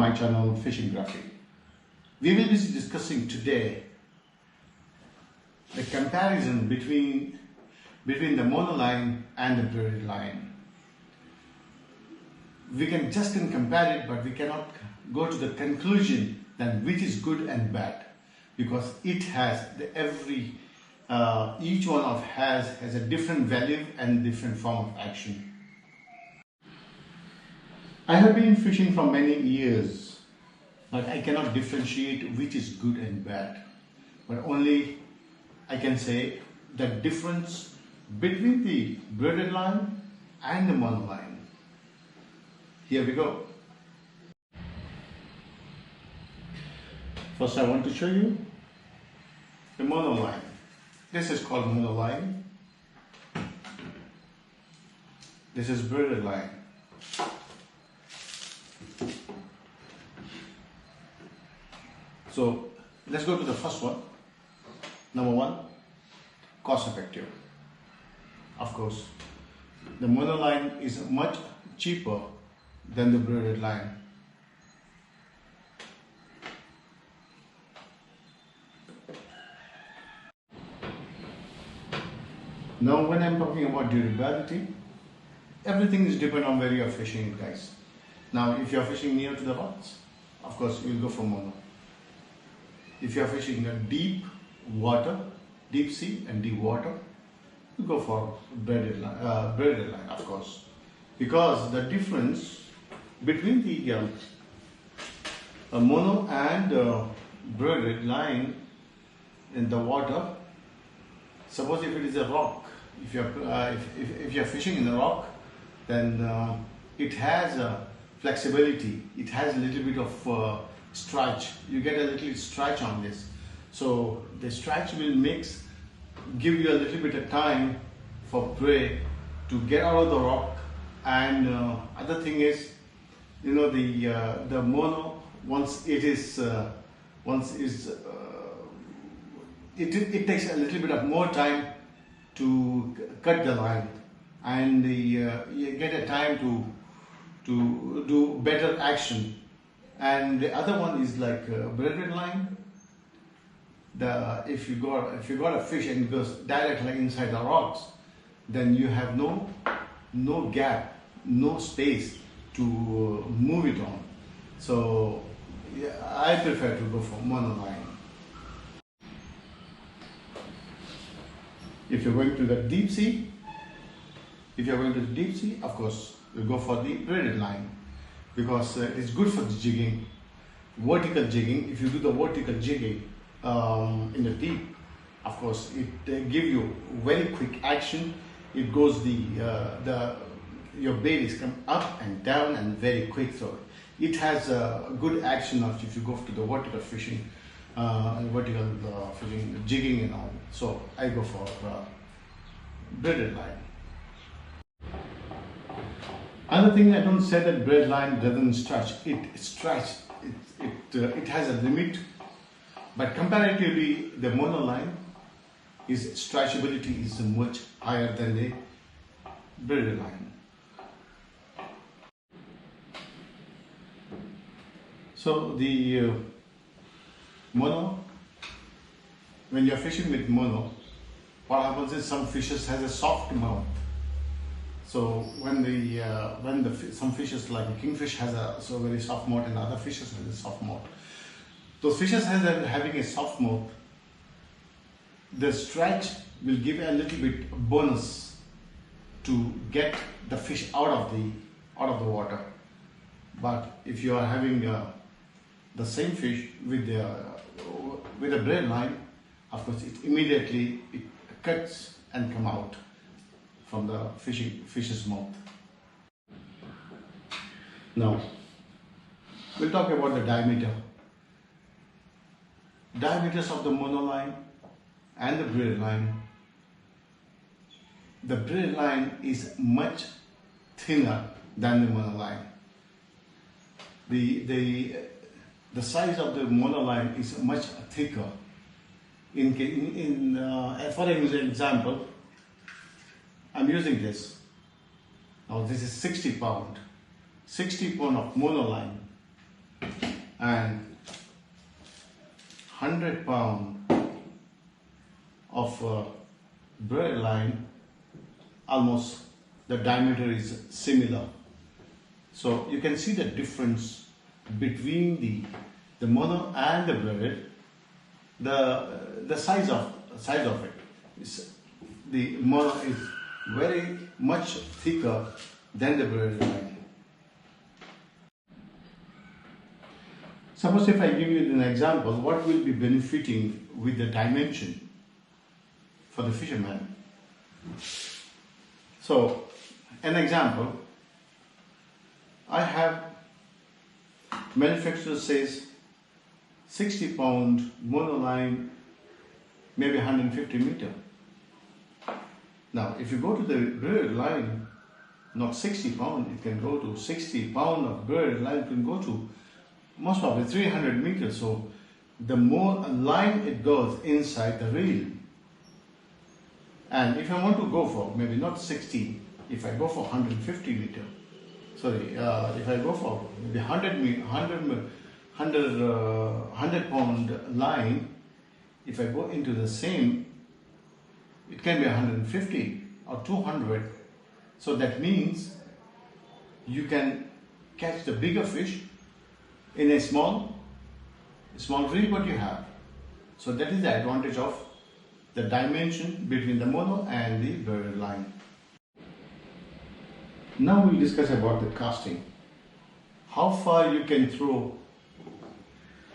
my channel Fishing Graphic. We will be discussing today the comparison between the monoline and the braided line. We can compare it, but we cannot go to the conclusion that which is good and bad, because it has each one has a different value and different form of action. I have been fishing for many years, but I cannot differentiate which is good and bad. But only I can say the difference between the braided line and the monoline. Here we go. First I want to show you the monoline. This is called monoline. This is braided line. So let's go to the first one. Number one, cost effective. Of course, the monoline is much cheaper than the braided line. Now when I'm talking about durability, everything is dependent on where you are fishing it, guys. Now if you are fishing near to the rocks, of course you will go for mono. If you are fishing a deep water, deep sea and deep water, you go for braided line, of course, because the difference between the mono and braided line in the water. Suppose if it is a rock, if you are fishing in a rock, then it has a flexibility. It has a little bit of stretch. You get a little stretch on this, so the stretch will give you a little bit of time for prey to get out of the rock. And other thing is, you know, the mono, it takes a little bit of more time to cut the line, and you get a time to do better action. And the other one is like braided line. If you got a fish and it goes directly inside the rocks, then you have no gap, no space to move it on. So yeah, I prefer to go for monoline. If you're going to the deep sea, of course, you go for the braided line, because it's good for the jigging, vertical jigging. If you do the vertical jigging in the deep, of course, it gives you very quick action. It goes your bait is come up and down and very quick. So it has a good action of if you go to the vertical fishing, fishing, jigging and all. So I go for braided line. Another thing, I don't say that braided line doesn't stretch. It stretches. It has a limit, but comparatively, the monoline stretchability is much higher than the braided line. So the mono, when you are fishing with mono, what happens is some fishes has a soft mouth. So when some fishes like a kingfish has a very soft mouth, and other fishes has a soft mouth. Those fishes having a soft mouth, the stretch will give a little bit bonus to get the fish out of the water. But if you are having the same fish with a braid line, of course, it immediately cuts and come out from the fish's mouth. Now we'll talk about the diameters of the monoline and the braided line. The braided line is much thinner than the monoline. The size of the monoline is much thicker. For example, I'm using this. Now this is 60 pound of monoline. and 100 pound of braided line, almost the diameter is similar. So you can see the difference between the mono and the braided. The size of it is, the mono is very much thicker than the braided line. Suppose if I give you an example, what will be benefiting with the dimension for the fisherman? So, an example, I have manufacturer says 60 pound monoline, maybe 150 meter. Now, if you go to the braided line, not 60 pound, it can go to 60 pound of braided line can go to most probably 300 meters. So, the more line it goes inside the reel. And if I want to go for maybe not 60, if I go for 150 meter, sorry, if I go for maybe 100 pound line, if I go into the same, it can be 150 or 200. So that means you can catch the bigger fish in a small reel what you have. So that is the advantage of the dimension between the mono and the braided line. Now we'll discuss about the casting. How far you can throw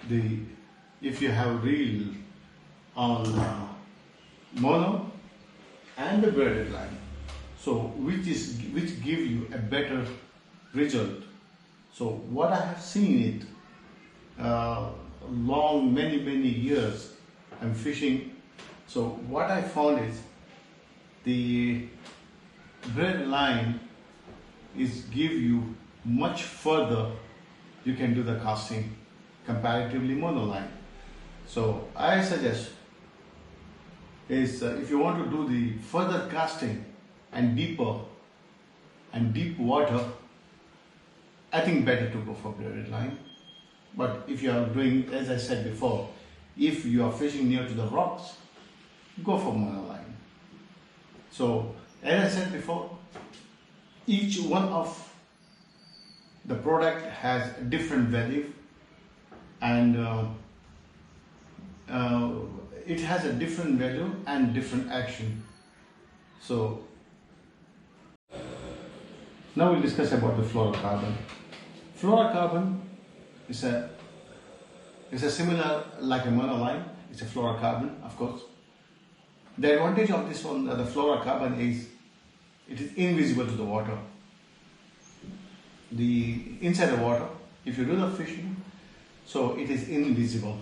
if you have reel on mono and the braided line. So which give you a better result. So what I have seen it many years I'm fishing. So what I found is the braided line is give you much further you can do the casting comparatively monoline. So I suggest is if you want to do the further casting and deep water, I think better to go for braided line. But if you are doing, as I said before, if you are fishing near to the rocks, go for monoline. So as I said before, each one of the product has a different value, and it has a different value and different action. So now we'll discuss about the fluorocarbon. Fluorocarbon is a similar like a monoline. It's a fluorocarbon, of course. The advantage of this one, the fluorocarbon, is it is invisible to the water. Inside the water, if you do the fishing, so it is invisible.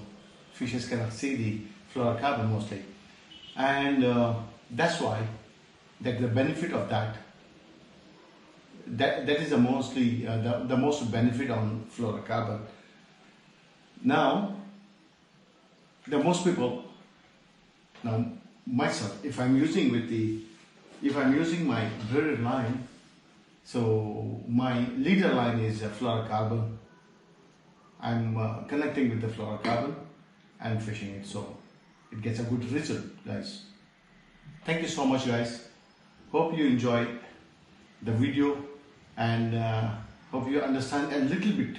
Fishes cannot see the fluorocarbon mostly, and that's why that the benefit of that is the most benefit on fluorocarbon. Now, the most people, now myself, if I'm using my braided line, so my leader line is a fluorocarbon. I'm connecting with the fluorocarbon and fishing it, so it gets a good result, guys. Thank you so much, guys. Hope you enjoy the video, and hope you understand a little bit.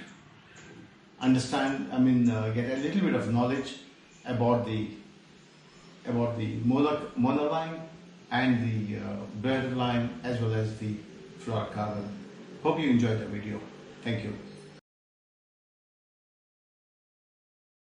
Get a little bit of knowledge about the monoline and the braided line, as well as the fluorocarbon. Hope you enjoyed the video. Thank you.